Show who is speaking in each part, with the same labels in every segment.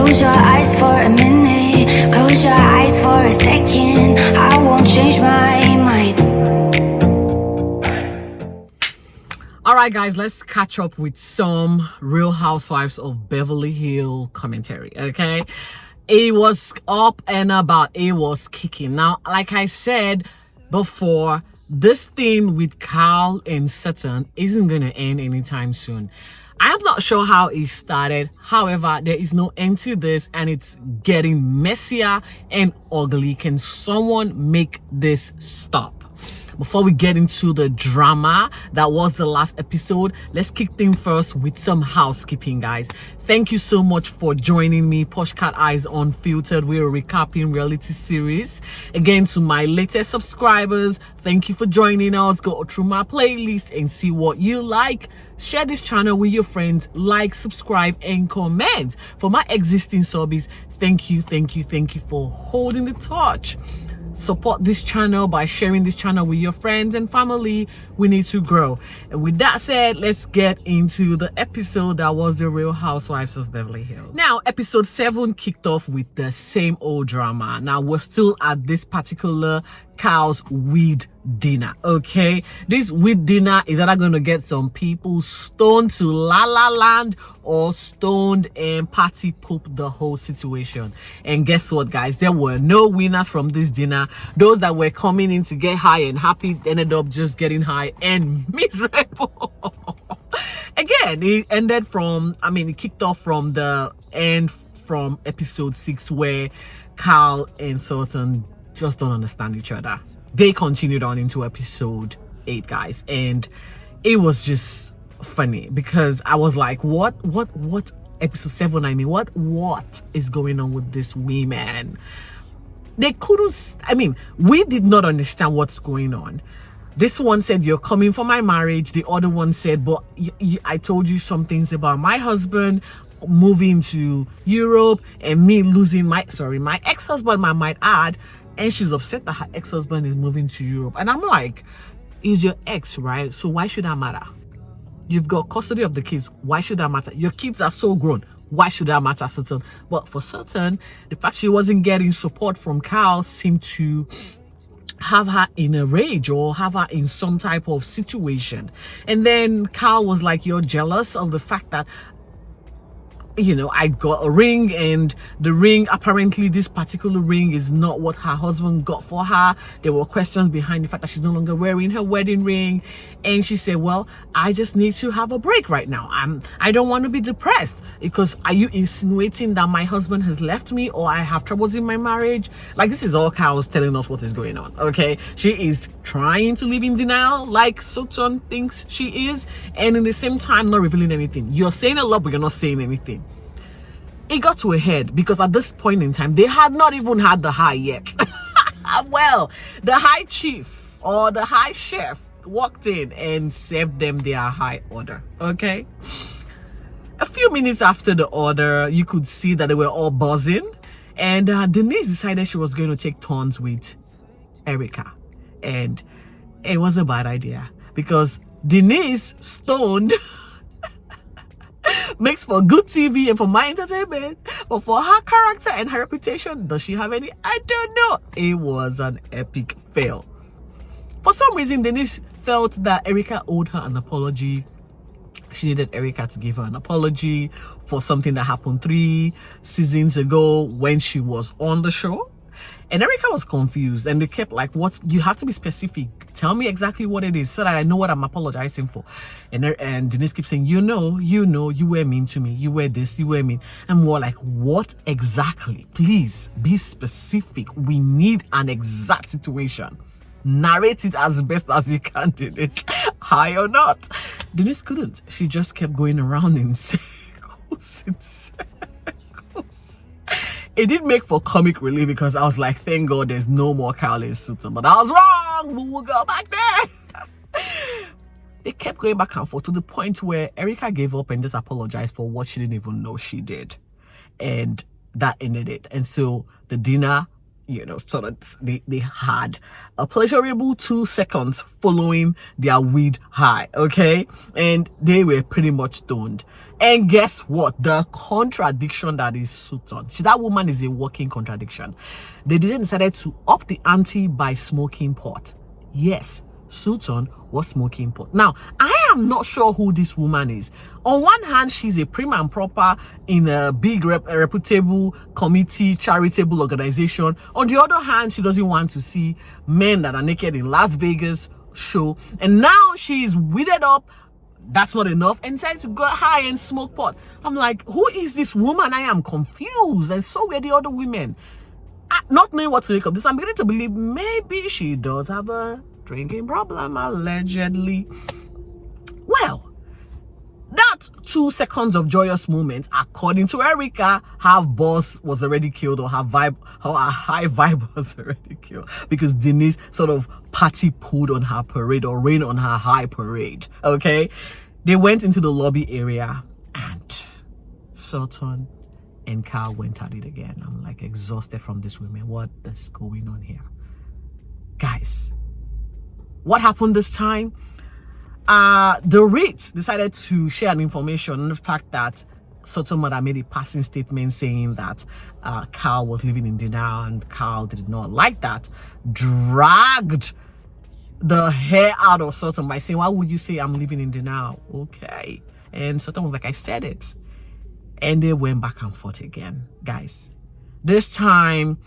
Speaker 1: Close your eyes for a minute, close your eyes for a second. I won't change my mind.
Speaker 2: All right, guys, let's catch up with some Real Housewives of Beverly Hills commentary, okay? It was up and about, it was kicking. Now, like I said before, this thing with Kyle and Sutton isn't going to end anytime soon. I'm not sure how it started. However, there is no end to this and it's getting messier and ugly. Can someone make this stop? Before we get into the drama that was the last episode, let's kick things first with some housekeeping, guys. Thank you so much for joining me. Poshcateyes Unfiltered. We're recapping reality series. Again, to my latest subscribers, thank you for joining us. Go through my playlist and see what you like. Share this channel with your friends. Like, subscribe, and comment. For my existing subbies, thank you for holding the torch. Support this channel by sharing this channel with your friends and family. We need to grow. And with that said, let's get into the episode that was the Real Housewives of Beverly Hills. Now, episode 7 kicked off with the same old drama. Now, we're still at this particular Kyle's weed dinner, okay? This weed dinner is either going to get some people stoned to La La Land or stoned and party poop the whole situation. And guess what, guys? There were no winners from this dinner. Those that were coming in to get high and happy ended up just getting high and miserable. Again, it ended from, it kicked off from the end from episode 6 where Kyle and Sutton just don't understand each other. They continued on into episode 8, guys, and it was just funny because I was like, what episode 7, what is going on with this women? They couldn't, we did not understand what's going on. This one said, you're coming for my marriage. The other one said, but I told you some things about my husband moving to Europe and me losing my ex-husband, I might add. And she's upset that her ex-husband is moving to Europe. And I'm like, he's your ex, right? So why should that matter? You've got custody of the kids. Why should that matter? Your kids are so grown. Why should that matter, Sutton? But for Sutton, the fact she wasn't getting support from Kyle seemed to have her in a rage or have her in some type of situation. And then Kyle was like, you're jealous of the fact that I got a ring, and the ring, apparently this particular ring is not what her husband got for her. There were questions behind the fact that she's no longer wearing her wedding ring. And she said, well, I just need to have a break right now. I don't want to be depressed. Because are you insinuating that my husband has left me or I have troubles in my marriage? Like, this is all Kyle's telling us what is going on, okay? She is trying to live in denial like Sutton thinks she is, and in the same time not revealing anything. You're saying a lot, but you're not saying anything. It got to a head because at this point in time, they had not even had the high yet. Well, the high chief or the high chef walked in and served them their high order, okay? A few minutes after the order, you could see that they were all buzzing. And Denise decided she was going to take turns with Erika. And it was a bad idea because Denise stoned makes for good TV and for my entertainment, but for her character and her reputation, does she have any? I don't know. It was an epic fail. For some reason, Denise felt that Erika owed her an apology. She needed Erika to give her an apology for something that happened 3 seasons ago when she was on the show. And Erika was confused, and they kept like, what? You have to be specific. Tell me exactly what it is so that I know what I'm apologizing for. And Denise keeps saying, you were mean to me. You were this, you were mean. And we're like, what exactly? Please be specific. We need an exact situation. Narrate it as best as you can, Denise. High or not. Denise couldn't. She just kept going around in circles. It did make for comic relief because I was like, thank God there's no more Kyle and Sutton. But I was wrong. We will go back there. They kept going back and forth to the point where Erika gave up and just apologized for what she didn't even know she did. And that ended it. And so the dinner so that they had a pleasurable 2 seconds following their weed high, okay? And they were pretty much stoned. And guess what? The contradiction that is Sutton. See, that woman is a walking contradiction. They decided to up the ante by smoking pot. Yes, Sutton was smoking pot. Now, I am not sure who this woman is. On one hand, she's a prim and proper in a big reputable committee, charitable organization. On the other hand, she doesn't want to see men that are naked in Las Vegas show. And now she's withered up. That's not enough, and decided to go high and smoke pot. I'm like, who is this woman? I am confused, and so were the other women. Not knowing what to make of this, I'm beginning to believe maybe she does have a drinking problem, allegedly. Well, that 2 seconds of joyous moment, according to Erika, her boss was already killed, or her high vibe was already killed, because Denise sort of party pulled on her parade, or rain on her high parade. Okay, they went into the lobby area, and Sutton and Kyle went at it again. I'm like exhausted from these women. What is going on here, guys? What happened this time? Dorit decided to share an information on the fact that Sutton mother made a passing statement saying that Kyle was living in denial, and Kyle did not like that. Dragged the hair out of Sutton by saying, why would you say I'm living in denial? Okay. And Sutton was like, I said it. And they went back and forth again, guys. This time,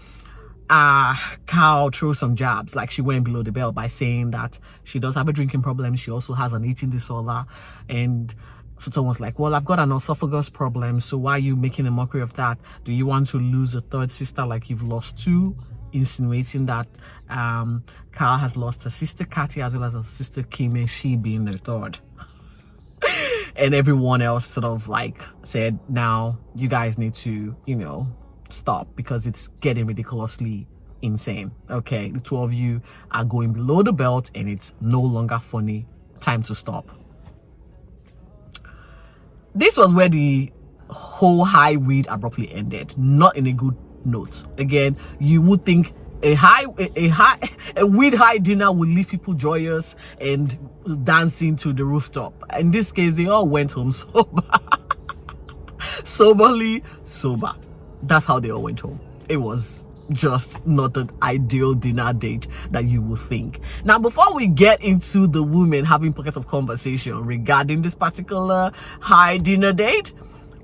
Speaker 2: Kyle threw some jabs, like she went below the belt by saying that she does have a drinking problem. She also has an eating disorder. And Sutton was like, well, I've got an esophagus problem, so why are you making a mockery of that? Do you want to lose a third sister like you've lost 2? Insinuating that Kyle has lost her sister Kathy as well as her sister Kim, and she being the third. And everyone else sort of like said, now you guys need to, stop, because it's getting ridiculously insane. Okay, the 2 of you are going below the belt and it's no longer funny. Time to stop. This was where the whole high weed abruptly ended, not in a good note. Again, you would think a weed high dinner would leave people joyous and dancing to the rooftop. In this case, they all went home sober. Soberly sober. That's how they all went home. It was just not an ideal dinner date that you would think. Now, before we get into the women having pockets of conversation regarding this particular high dinner date,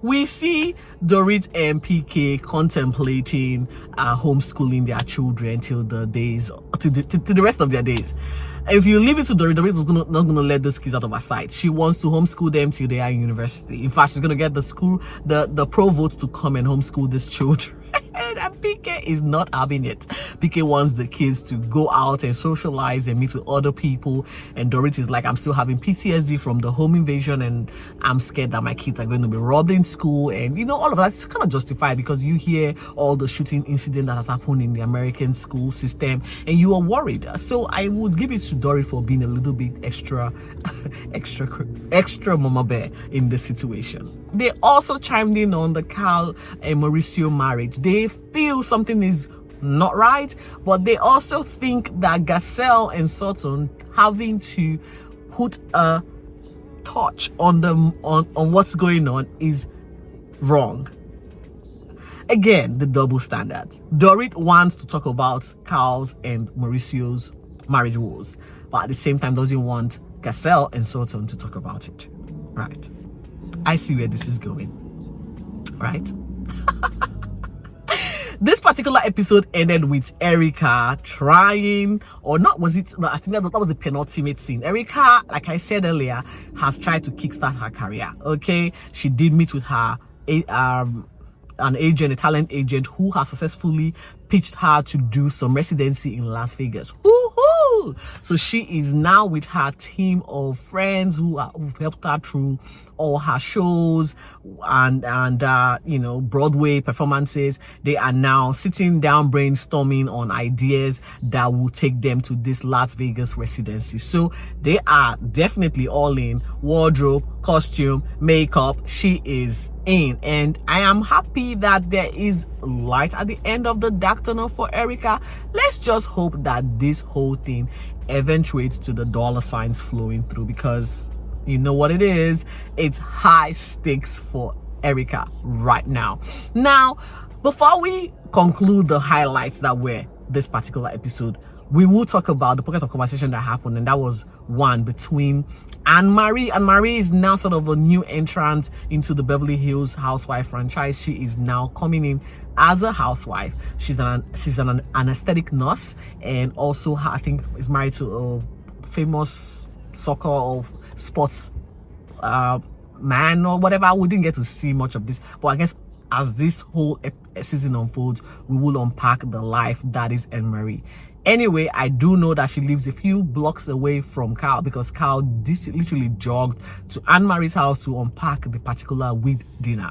Speaker 2: we see Dorit and PK contemplating homeschooling their children till the rest of their days. If you leave it to Dorit, Dorit was not gonna let those kids out of her sight. She wants to homeschool them till they are in university. In fact, she's gonna get the provost to come and homeschool these children. And PK is not having it. PK wants the kids to go out and socialize and meet with other people. And Dorit is like, I'm still having PTSD from the home invasion, and I'm scared that my kids are going to be robbed in school. And all of that's kind of justified, because you hear all the shooting incident that has happened in the American school system and you are worried. So I would give it to Dorit for being a little bit extra mama bear in this situation. They also chimed in on the Kyle and Mauricio marriage. They feel something is not right, but they also think that Kyle and Sutton having to put a touch on what's going on is wrong. Again, the double standards. Dorit wants to talk about Kyle's and Mauricio's marriage woes, but at the same time doesn't want Kyle and Sutton to talk about it. Right. I see where this is going. Right? This particular episode ended with Erika trying, or not, was it? No, I think that was the penultimate scene. Erika, like I said earlier, has tried to kickstart her career. Okay, she did meet with her an agent, a talent agent, who has successfully pitched her to do some residency in Las Vegas. Woohoo! So she is now with her team of friends who've helped her through all her shows and Broadway performances. They are now sitting down brainstorming on ideas that will take them to this Las Vegas residency. So they are definitely all in. Wardrobe, costume, makeup, she is in. And I am happy that there is light at the end of the dark tunnel for Erika. Let's just hope that this whole thing eventuates to the dollar signs flowing through, because you know what it is, it's high stakes for Erika right now. Now, before we conclude the highlights that were this particular episode, we will talk about the pocket of conversation that happened, and that was one between Anne-Marie. Anne-Marie is now sort of a new entrant into the Beverly Hills housewife franchise. She is now coming in as a housewife. She's an anesthetic nurse, and also I think is married to a famous soccer or sports man or whatever. We didn't get to see much of this, but I guess as this whole season unfolds, we will unpack the life that is Anne-Marie. Anyway, I do know that she lives a few blocks away from Kyle, because Kyle literally jogged to Anne-Marie's house to unpack the particular weed dinner.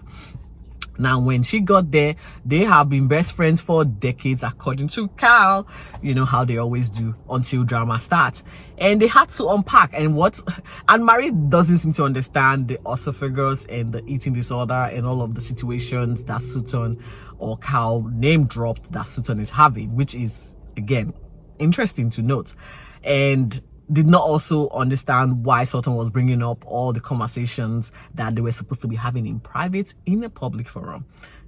Speaker 2: Now, when she got there, they have been best friends for decades, according to Kyle. You know how they always do until drama starts. And they had to unpack. And what Anne-Marie doesn't seem to understand the esophagus and the eating disorder and all of the situations that Sutton or Kyle name dropped that Sutton is having, which is, again, interesting to note. And did not also understand why Sutton was bringing up all the conversations that they were supposed to be having in private in a public forum.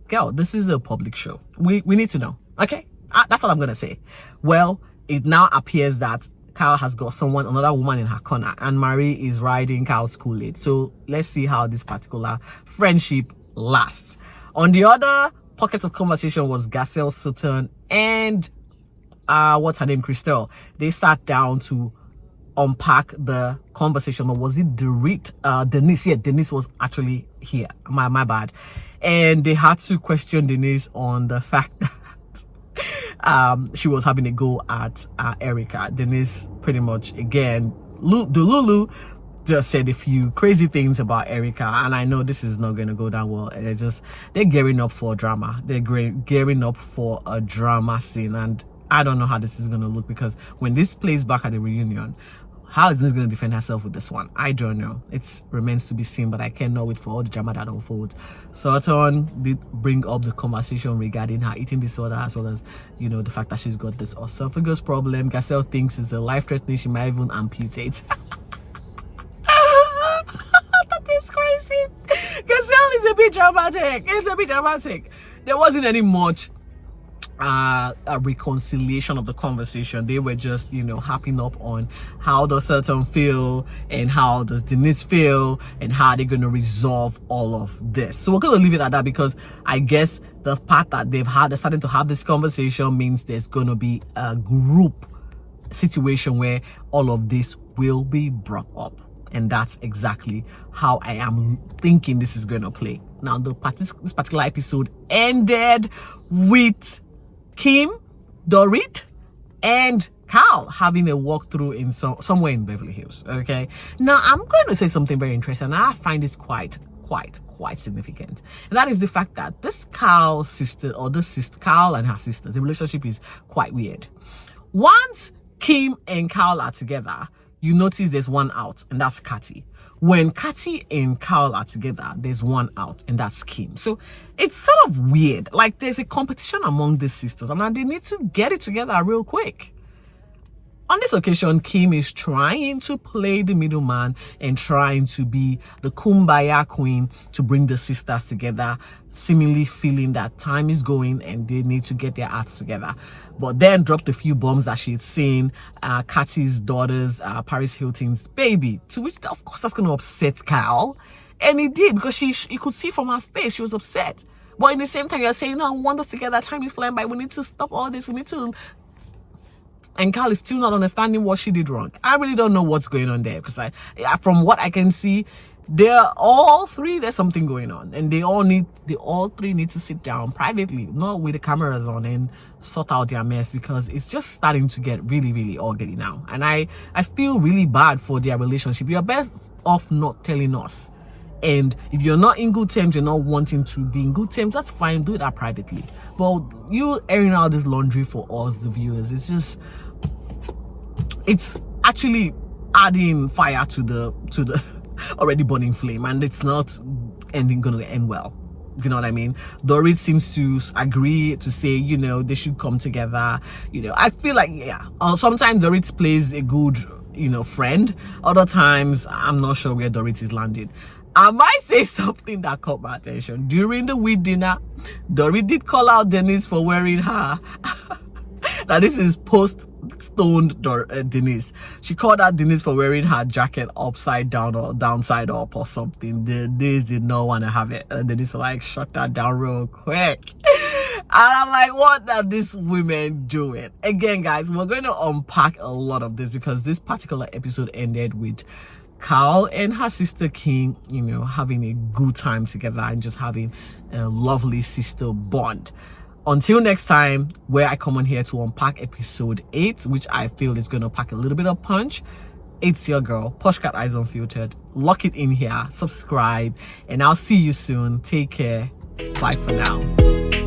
Speaker 2: Girl, this is a public show. We need to know. Okay? That's all I'm going to say. Well, it now appears that Kyle has got another woman in her corner, and Marie is riding Kyle's Kool-Aid. So let's see how this particular friendship lasts. On the other pockets of conversation was Garcelle Sutton and what's her name, Christelle. They sat down to unpack the conversation. Or was it Dorit? Denise. Yeah, Denise was actually here. My bad. And they had to question Denise on the fact that she was having a go at Erika. Denise pretty much, again, Lulu just said a few crazy things about Erika, and I know this is not going to go down well. And they're gearing up for drama. They're gearing up for a drama scene, and I don't know how this is going to look, because when this plays back at the reunion, how is Denise going to defend herself with this one? I don't know. It remains to be seen, but I cannot wait for all the drama that unfolds. Sutton did bring up the conversation regarding her eating disorder, as well as, the fact that she's got this esophagus problem. Garcelle thinks it's a life-threatening. She might even amputate. That is crazy. Garcelle is a bit dramatic. It's a bit dramatic. There wasn't any much a reconciliation of the conversation. They were just harping up on how does Sutton feel and how does Denise feel and how they're going to resolve all of this. So we're going to leave it at that, because I guess the part that they're starting to have this conversation means there's going to be a group situation where all of this will be brought up, and that's exactly how I am thinking this is going to play. Now, this particular episode ended with Kim, Dorit, and Kyle having a walkthrough in somewhere in Beverly Hills. Okay, now I'm going to say something very interesting, and I find this quite significant, and that is the fact that this Kyle's sister, or Kyle and her sisters, the relationship is quite weird. Once Kim and Kyle are together, you notice there's one out, and that's Katy. When Katy and Kyle are together, there's one out, and that's Kim. So it's sort of weird. Like, there's a competition among these sisters, and they need to get it together real quick. On this occasion, Kim is trying to play the middleman and trying to be the kumbaya queen to bring the sisters together, seemingly feeling that time is going and they need to get their acts together. But then dropped a few bombs that she had seen, Katy's daughter's, Paris Hilton's baby, to which, of course, that's going to upset Kyle. And it did, because you could see from her face she was upset. But in the same time, you're saying, no, I want us together, time is flying by, we need to stop all this, we need to... And Kyle is still not understanding what she did wrong. I really don't know what's going on there, because from what I can see, they're all three, there's something going on, and they all three need to sit down privately, not with the cameras on, and sort out their mess, because it's just starting to get really, really ugly now. And I feel really bad for their relationship. You're best off not telling us And if you're not in good terms, you're not wanting to be in good terms, that's fine, do that privately. But you airing out this laundry for us, the viewers, it's actually adding fire to the already burning flame, and it's not gonna end well. You know what I mean? Dorit seems to agree to say, you know, they should come together. You know, I feel like, yeah, sometimes Dorit plays a good, you know, friend. Other times, I'm not sure where Dorit is landing. I might say something that caught my attention. During the weed dinner, Dorit did call out Denise for wearing her. Now, this is post-stoned Denise. She called out Denise for wearing her jacket upside down or downside up or something. Denise did not want to have it. And Denise like, shut that down real quick. And I'm like, what are these women doing? Again, guys, we're going to unpack a lot of this because this particular episode ended with Kyle and her sister King, you know, having a good time together and just having a lovely sister bond. Until next time, where I come on here to unpack episode 8, which I feel is going to pack a little bit of punch. It's your girl, Poshcateyes Unfiltered. Lock it in here, subscribe, and I'll see you soon. Take care. Bye for now.